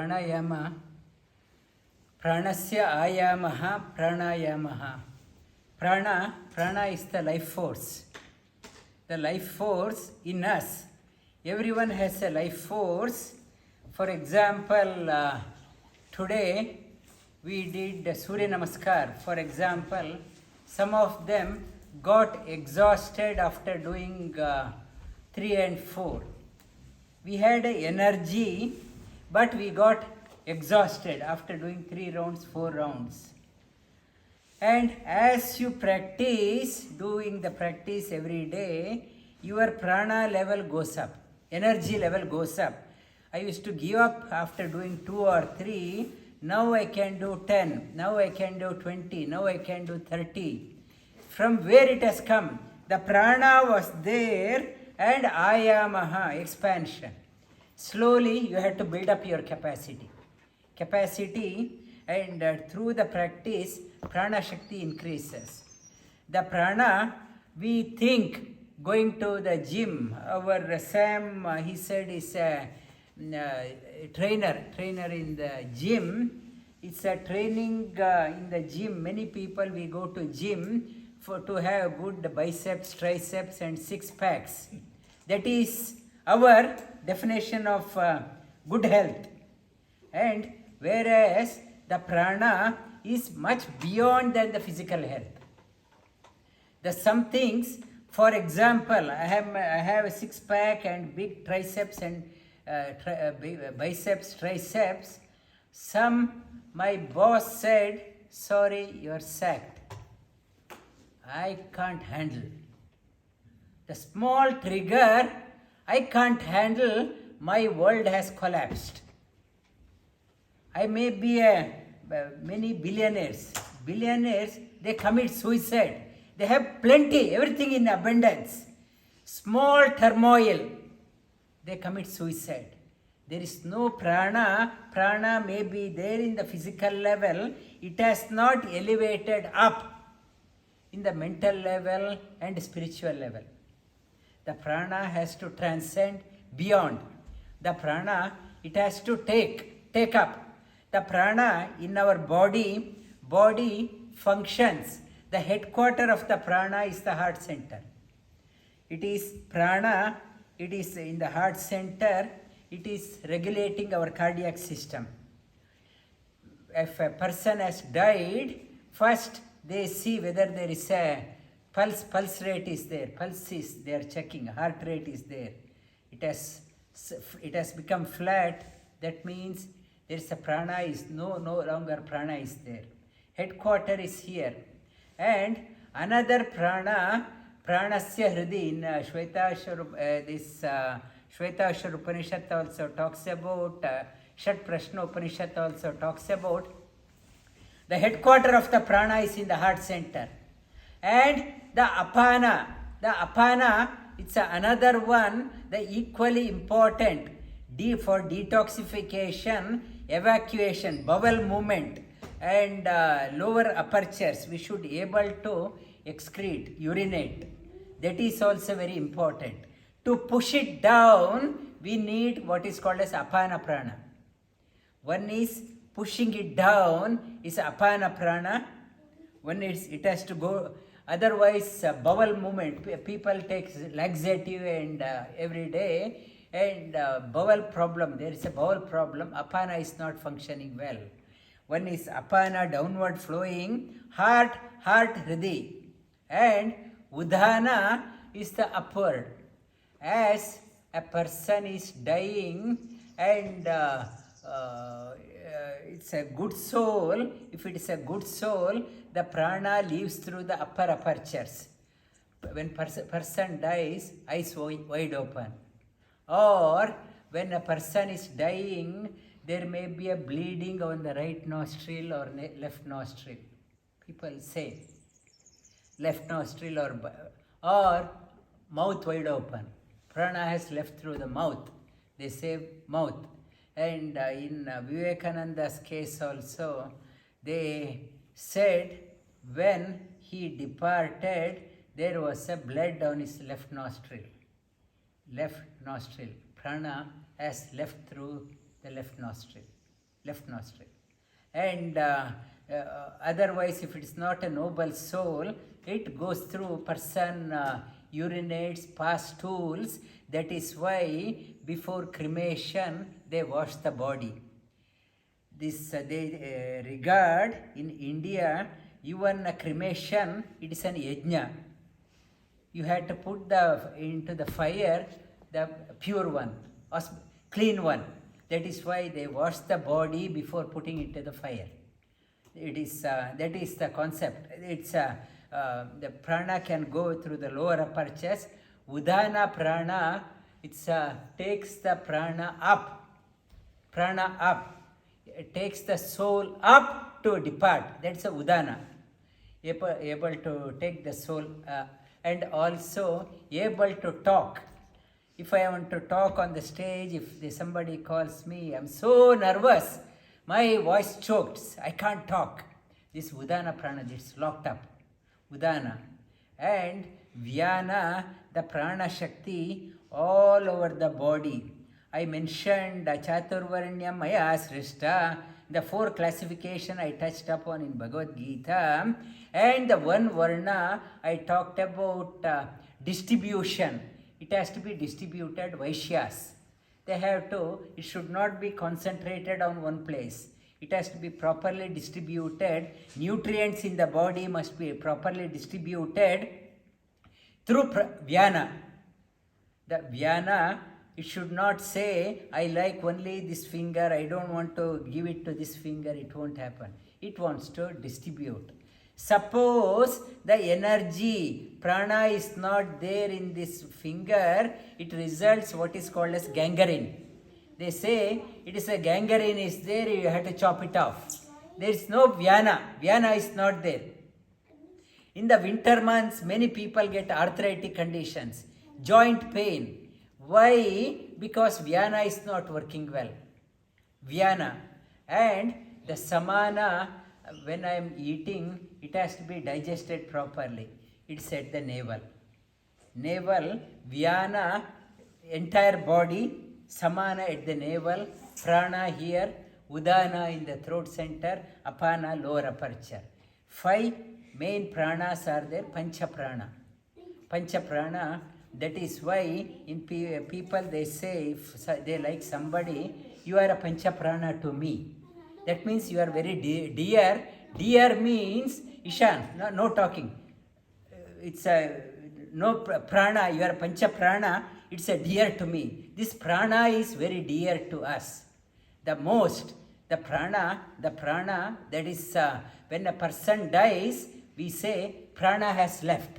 Pranayama, Pranasya Ayamaha, Pranayamaha. Prana is the life force. The life force in us. Everyone has a life force. For example, today we did Surya Namaskar. For example, some of them got exhausted after doing 3 and 4. We had energy, but we got exhausted after doing 3 rounds, 4 rounds. And as you practice, doing the practice every day, your prana level goes up, energy level goes up. I used to give up after doing 2 or 3. Now I can do 10, now I can do 20, now I can do 30. From where it has come? The prana was there and ayamaha, expansion. Slowly you have to build up your capacity. And through the practice, prana shakti increases. The prana, we think going to the gym. Our Sam, he said, is a trainer in the gym. It's a training in the gym. Many people, we go to gym to have good biceps, triceps and 6 packs. That is our definition of good health. And whereas the prana is much beyond than the physical health. The some things, for example, I have a 6 pack and big triceps and biceps, triceps. My boss said, sorry, you are sacked. I can't handle. The small trigger, I can't handle, my world has collapsed. I may be many billionaires. Billionaires, they commit suicide. They have plenty, everything in abundance. Small turmoil, they commit suicide. There is no prana. Prana may be there in the physical level. It has not elevated up in the mental level and spiritual level. The prana has to transcend beyond. The prana, it has to take up. The prana in our body functions. The headquarter of the prana is the heart center. It is prana, it is in the heart center, it is regulating our cardiac system. If a person has died, first they see whether there is a pulse rate is there, pulse is they are checking, heart rate is there. It has become flat, that means there is a prana is no longer prana is there. Headquarter is here. And another prana, pranasya hridi in Shvetashwar Upanishad also talks about, Shat Prashna Upanishad also talks about, the headquarter of the prana is in the heart center. And the apana, it's another one, the equally important, for detoxification, evacuation, bowel movement and lower apertures, we should be able to excrete, urinate. That is also very important. To push it down, we need what is called as apana prana. One is pushing it down is apana prana. One is it has to go, otherwise bowel movement, people take laxative and every day, and bowel problem, there is a bowel problem, apana is not functioning well. One is apana downward flowing, heart hridi, and udhana is the upward. As a person is dying and it's a good soul, if it is a good soul, the prana leaves through the upper apertures. When person dies, eyes wide open. Or when a person is dying, there may be a bleeding on the right nostril or left nostril. People say left nostril or mouth wide open. Prana has left through the mouth. They say mouth. And in Vivekananda's case also, they said when he departed, there was a blood down his left nostril. Prana has left through the left nostril. left nostril. And otherwise, if it is not a noble soul, it goes through, person urinates, pass stools. That is why before cremation they wash the body. This they regard in India, even a cremation, it is an yajna. You had to put into the fire the pure one, clean one. That is why they wash the body before putting it to the fire. It is that is the concept. It's the prana can go through the lower upper chest. Udana prana, it's takes the prana up. Prana up. It takes the soul up to depart. That's a udana. Able to take the soul and also able to talk. If I want to talk on the stage, if somebody calls me, I'm so nervous, my voice choked, I can't talk. This udana prana is locked up. Udana. And vyana, the prana shakti, all over the body. I mentioned Chaturvaranyam Maya Srishta, the 4 classification I touched upon in Bhagavad Gita, and the 1 Varna I talked about distribution. It has to be distributed Vaishyas. They have to, it should not be concentrated on one place. It has to be properly distributed. Nutrients in the body must be properly distributed through Vyana. The Vyana, it should not say, I like only this finger, I don't want to give it to this finger. It won't happen. It wants to distribute. Suppose the energy, prana is not there in this finger, it results what is called as gangrene. They say it is a gangrene is there, you have to chop it off. There is no vyana. Vyana is not there. In the winter months, many people get arthritic conditions, joint pain. Why? Because Vyana is not working well. Vyana. And the samana, when I am eating, it has to be digested properly. It's at the navel. Navel, Vyana, entire body, samana at the navel, prana here, udana in the throat center, apana lower aperture. 5 main pranas are there, pancha prana. Pancha prana. That is why in people they say, if they like somebody, you are a pancha prana to me. That means you are very dear. Dear means Ishan, no talking. It's a no prana, you are a pancha prana, it's a dear to me. This prana is very dear to us. The most, the prana, that is when a person dies, we say prana has left.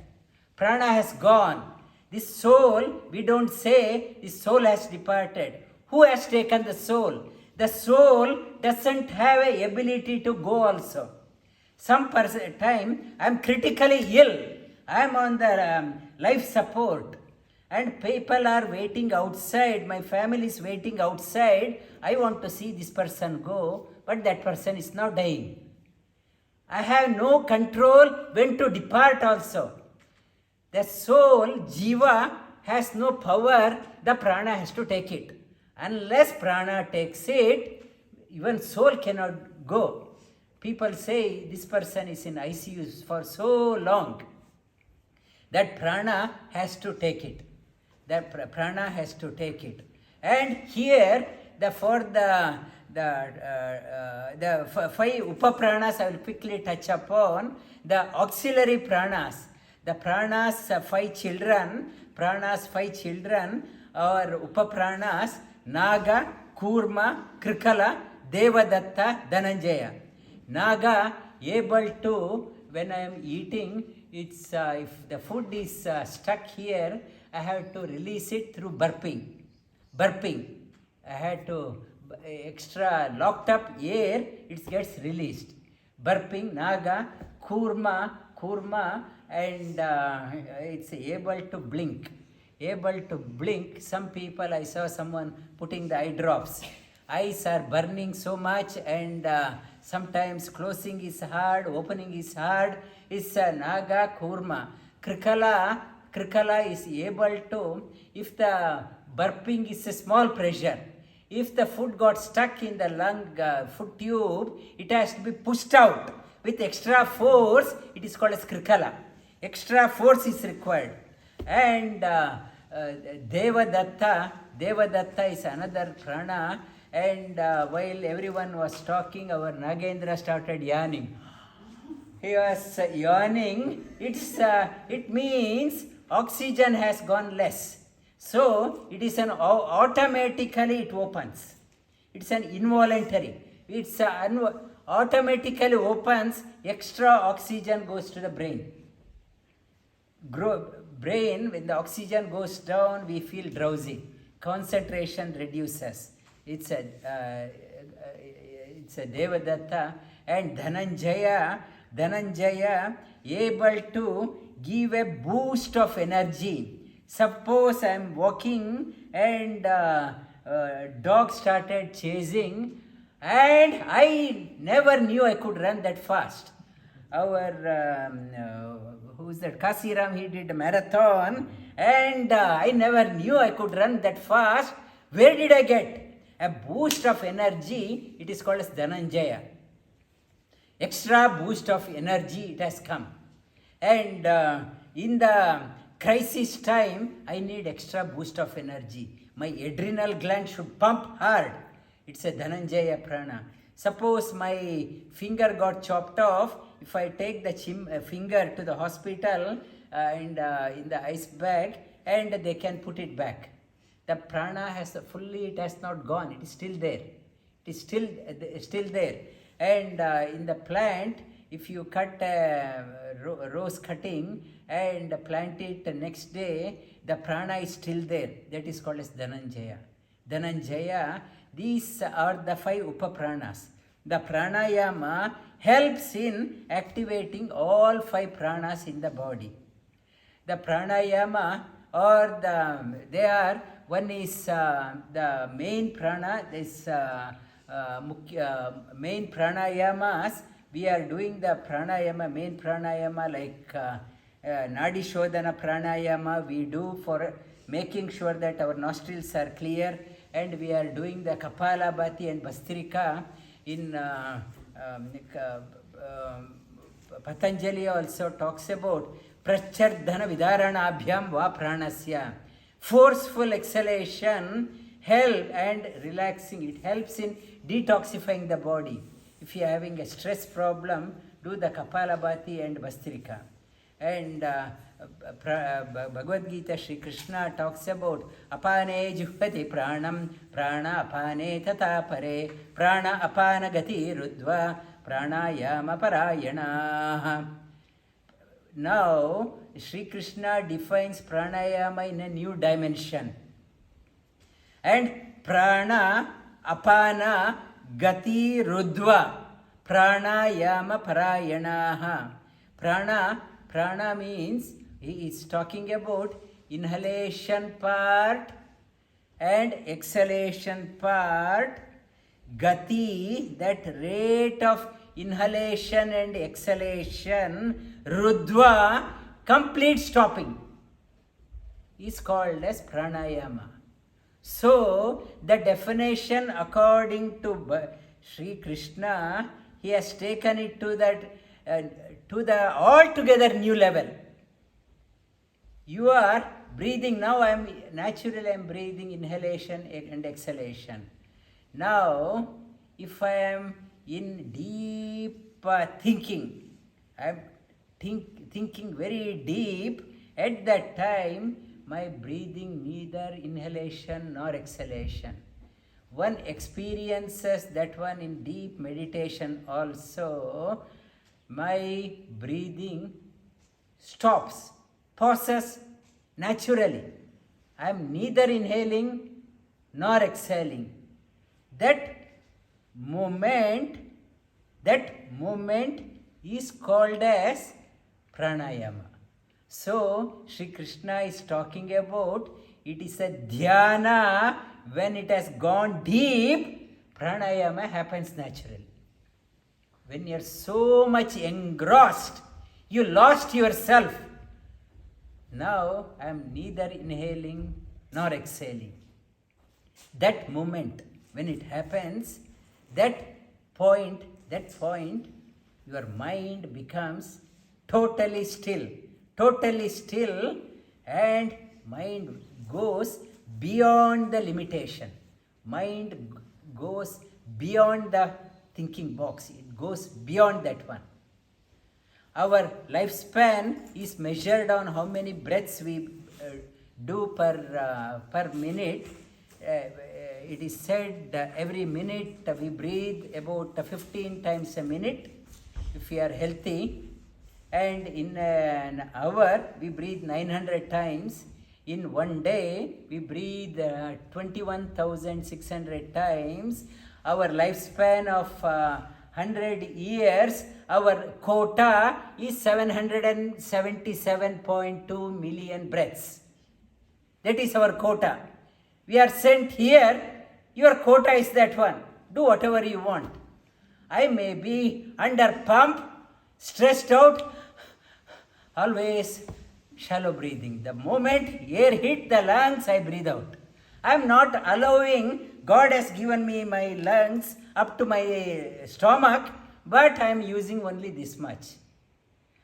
Prana has gone. This soul, we don't say this soul has departed. Who has taken the soul? The soul doesn't have a ability to go also. Some time I am critically ill. I am on the life support. And people are waiting outside. My family is waiting outside. I want to see this person go, but that person is now dying. I have no control when to depart also. The soul, jiva, has no power, the prana has to take it. Unless prana takes it, even soul cannot go. People say this person is in ICU for so long. That prana has to take it. That prana has to take it. And here, for the 5 upapranas I will quickly touch upon. The auxiliary pranas. The pranas, 5 children, or upapranas, Naga, Kurma, Krikala, Devadatta, Dhananjaya. Naga, able to, when I am eating, it's if the food is stuck here, I have to release it through burping. I had to, extra locked up air, it gets released. Burping, Naga, Kurma, and it's able to blink. Some people, I saw someone putting the eye drops. Eyes are burning so much, and sometimes closing is hard, opening is hard. It's Naga, Kurma. Krikala is able to, if the burping is a small pressure, If the food got stuck in the lung food tube, it has to be pushed out with extra force. It is called as krikala. Extra force is required. And Devadatta is another prana. And while everyone was talking, our Nagendra started yawning. He was yawning. It means oxygen has gone less. So it is an automatically it opens. It's an involuntary. It's automatically opens. Extra oxygen goes to the brain. Brain, when the oxygen goes down, we feel drowsy. Concentration reduces. It's a Devadatta. And Dhananjaya able to give a boost of energy. Suppose I am walking and dog started chasing, and I never knew I could run that fast. Our who's that? Kasiram, he did a marathon, and I never knew I could run that fast. Where did I get a boost of energy? It is called as Dhananjaya. Extra boost of energy, it has come. And in the crisis time, I need extra boost of energy. My adrenal gland should pump hard. It's a Dhananjaya prana. Suppose my finger got chopped off. If I take the finger to the hospital and in the ice bag, and they can put it back. The prana has it has not gone. It is still there. It is still there. And in the plant, if you cut a rose cutting and plant it the next day, the prana is still there. That is called as Dhananjaya. Dhananjaya, these are the 5 upapranas. The pranayama helps in activating all 5 pranas in the body. The pranayama one is the main prana, this main pranayamas. We are doing the pranayama, main pranayama like Nadi Shodhana pranayama we do for making sure that our nostrils are clear, and we are doing the Kapalabhati and Bastrika. In Patanjali also talks about Prachardhana Vidaranabhyam va pranasya. Forceful exhalation help and relaxing. It helps in detoxifying the body. If you are having a stress problem, do the Kapalabhati and Bastrika. And Bhagavad Gita, Sri Krishna talks about apane juhvati pranam, prana apane tata pare, prana apana gati rudva, pranayama parayana. Now, Sri Krishna defines pranayama in a new dimension. And prana apana gati rudva, pranayama parayanaha. Prana means he is talking about inhalation part and exhalation part. Gati, that rate of inhalation and exhalation, rudva, complete stopping, is called as pranayama. So, the definition according to Sri Krishna, he has taken it to that to the altogether new level. You are breathing now. I am breathing inhalation and exhalation. Now, if I am in deep thinking, I am thinking very deep. At that time, my breathing neither inhalation nor exhalation. One experiences that one in deep meditation also. My breathing stops, pauses naturally. I am neither inhaling nor exhaling. That moment is called as pranayama. So, Sri Krishna is talking about it is a dhyana. When it has gone deep, pranayama happens naturally. When you are so much engrossed, you lost yourself. Now, I am neither inhaling nor exhaling. That moment, when it happens, that point, your mind becomes totally still, and mind goes beyond the limitation. Mind goes beyond the thinking box. It goes beyond that one. Our lifespan is measured on how many breaths we do per minute. It is said that every minute we breathe about 15 times a minute if we are healthy, and in an hour we breathe 900 times. In one day we breathe 21,600 times. Our lifespan of 100 years, our quota is 777.2 million breaths. That is our quota. We are sent here, your quota is that one. Do whatever you want. I may be under pump, stressed out, always shallow breathing. The moment air hit the lungs, I breathe out. I am not allowing, God has given me my lungs up to my stomach, but I am using only this much.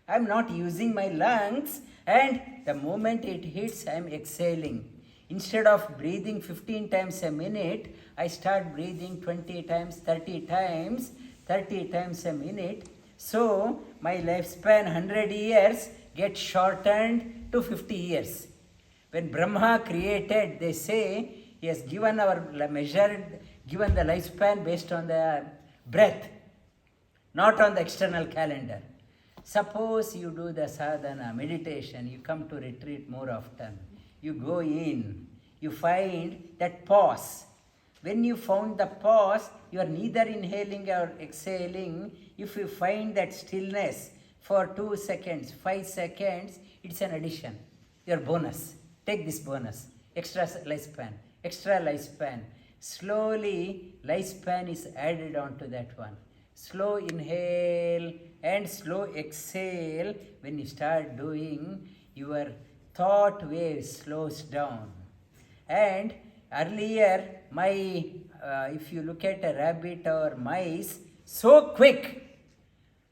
I am not using my lungs, and the moment it hits, I am exhaling. Instead of breathing 15 times a minute, I start breathing 20 times, 30 times a minute. So my lifespan 100 years gets shortened to 50 years. When Brahma created, they say he has given the lifespan based on the breath, not on the external calendar. Suppose you do the sadhana, meditation, you come to retreat more often. You go in, you find that pause. When you found the pause, you are neither inhaling or exhaling. If you find that stillness for 2 seconds, 5 seconds, it's an addition, your bonus. Take this bonus, extra lifespan. Slowly, lifespan is added on to that one. Slow inhale and slow exhale. When you start doing, your thought wave slows down. And earlier, if you look at a rabbit or mice, so quick.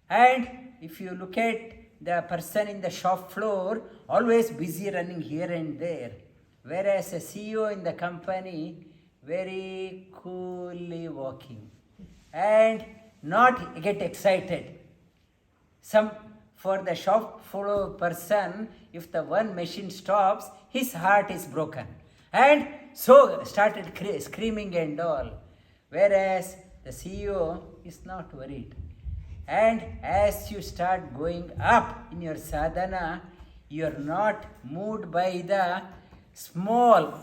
And if you look at the person in the shop floor, always busy running here and there. Whereas a CEO in the company, very coolly walking and not get excited. For the shop floor person, if the one machine stops, his heart is broken. And so started screaming and all. Whereas the CEO is not worried. And as you start going up in your sadhana, you are not moved by the small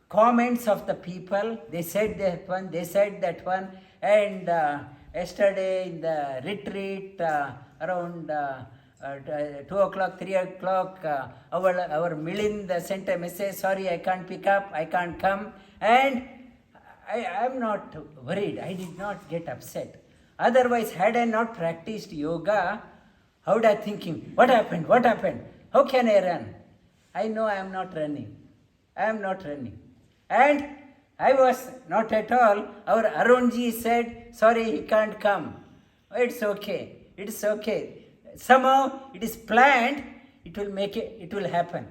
comments of the people. They said that one. And yesterday in the retreat, around 2 o'clock, 3 o'clock, our Milind sent a message, sorry, I can't pick up, I can't come. And I am not worried. I did not get upset. Otherwise, had I not practiced yoga, how would I thinking, what happened? How can I run? I know I am not running. And I was not at all. Our Arunji said, sorry, he can't come. It's okay. Somehow it is planned, it will happen.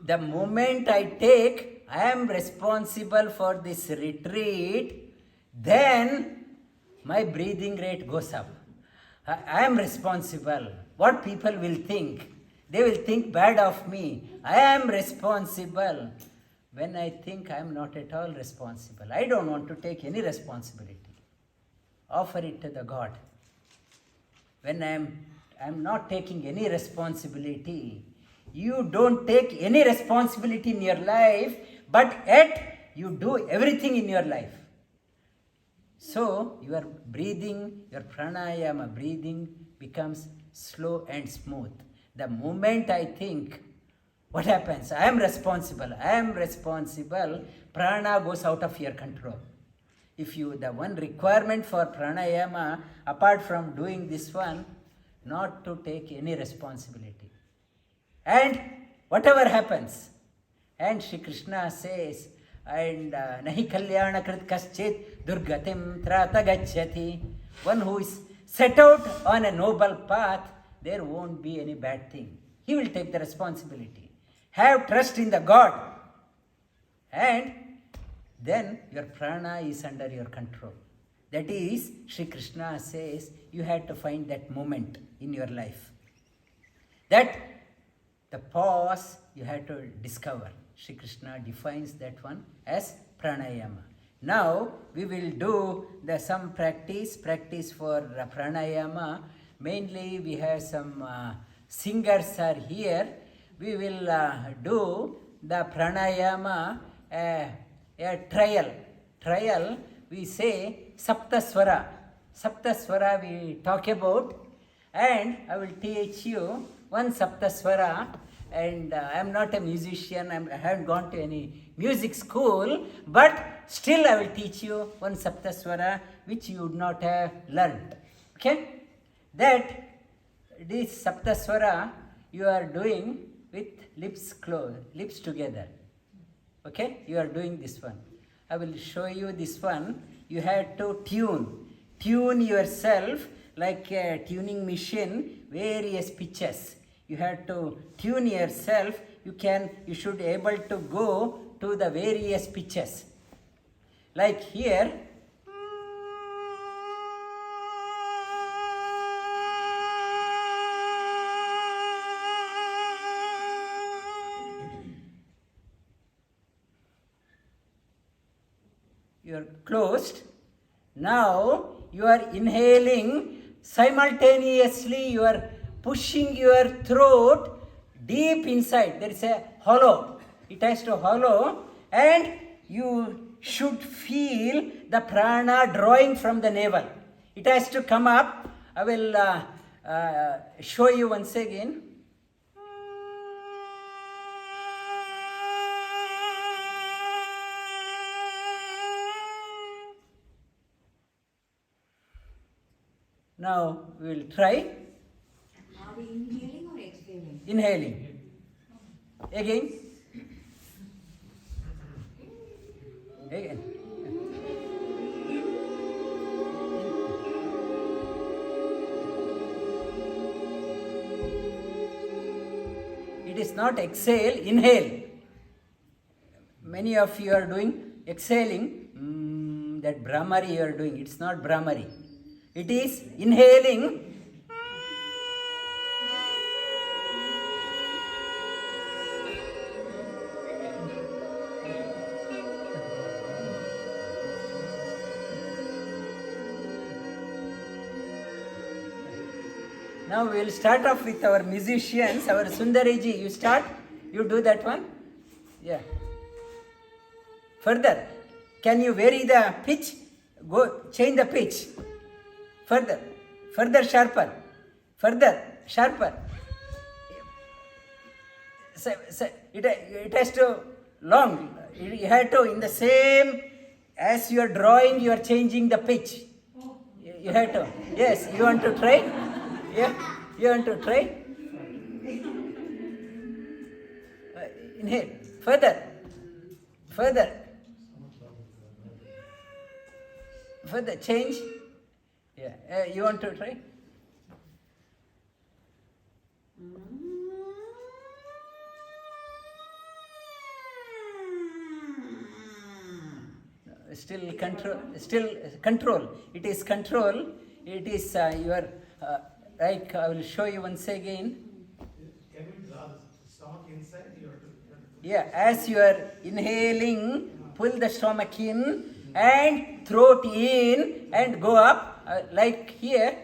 The moment I am responsible for this retreat, then my breathing rate goes up. I am responsible. What people will think? They will think bad of me. I am responsible. When I think I am not at all responsible, I don't want to take any responsibility. Offer it to the God. When I am not taking any responsibility, you don't take any responsibility in your life, but yet you do everything in your life. So your breathing, your pranayama breathing becomes slow and smooth. The moment I think, what happens? I am responsible. Prana goes out of your control. The one requirement for pranayama, apart from doing this one, not to take any responsibility. And whatever happens, and Shri Krishna says, and nahi kalyana krit kaschit durgatim trata gacchati. One who is set out on a noble path, there won't be any bad thing. He will take the responsibility. Have trust in the God, and then your prana is under your control. That is, Sri Krishna says, you have to find that moment in your life. That the pause you have to discover. Sri Krishna defines that one as pranayama. Now we will do some practice for pranayama. Mainly we have some singers are here. We will do the pranayama a trial. We say Saptaswara. Saptaswara we talk about, and I will teach you one Saptaswara. And I am not a musician, I haven't gone to any music school, but still I will teach you one Saptaswara which you would not have learnt. Okay? That this Saptaswara you are doing with lips closed, lips together. Okay? You are doing this one. I will show you this one. You have to tune yourself like a tuning machine, various pitches. You have to tune yourself. You should able to go to the various pitches. Like here, you are closed. Now you are inhaling, simultaneously you are pushing your throat deep inside. There is a hollow. It has to hollow, and you should feel the prana drawing from the navel. It has to come up. I will show you once again. Now we will try. Are we inhaling or exhaling? Inhaling. Again. Again. It is not exhale, inhale. Many of you are doing exhaling. That Brahmari you are doing. It's not Brahmari. It is inhaling. Now we will start off with our musicians. Our Sundariji, you start. You do that one. Yeah. Further, can you vary the pitch? Go change the pitch. Further sharper. So it has to long. You have to, in the same as you are drawing, you are changing the pitch. You have to. Yes, you want to try? Yeah, you want to try? Inhale. Further, change. Yeah, you want to try? Still control. It is control. It is your like I will show you once again. Can you draw the stomach inside? Yeah, as you are inhaling, pull the stomach in and throat in and go up like here.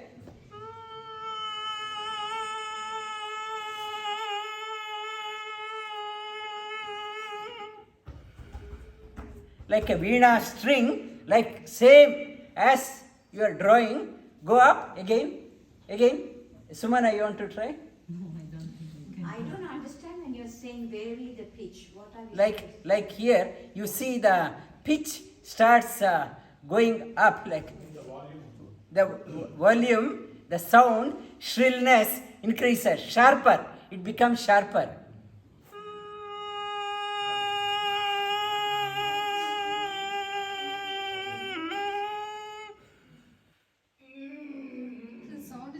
Like a veena string, like same as you are drawing. Go up again. Sumana, you want to try? I don't understand when you're saying vary the pitch. What are you Like here, you see the pitch starts going up, like the volume, the sound, shrillness increases, sharper. It becomes sharper.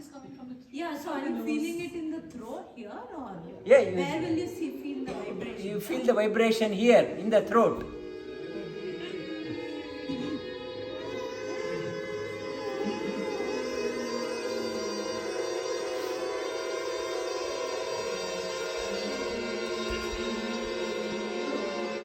is coming from the throat. Yeah, so are you feeling it in the throat here or Yeah, where will you feel the vibration? You feel the vibration here in the throat.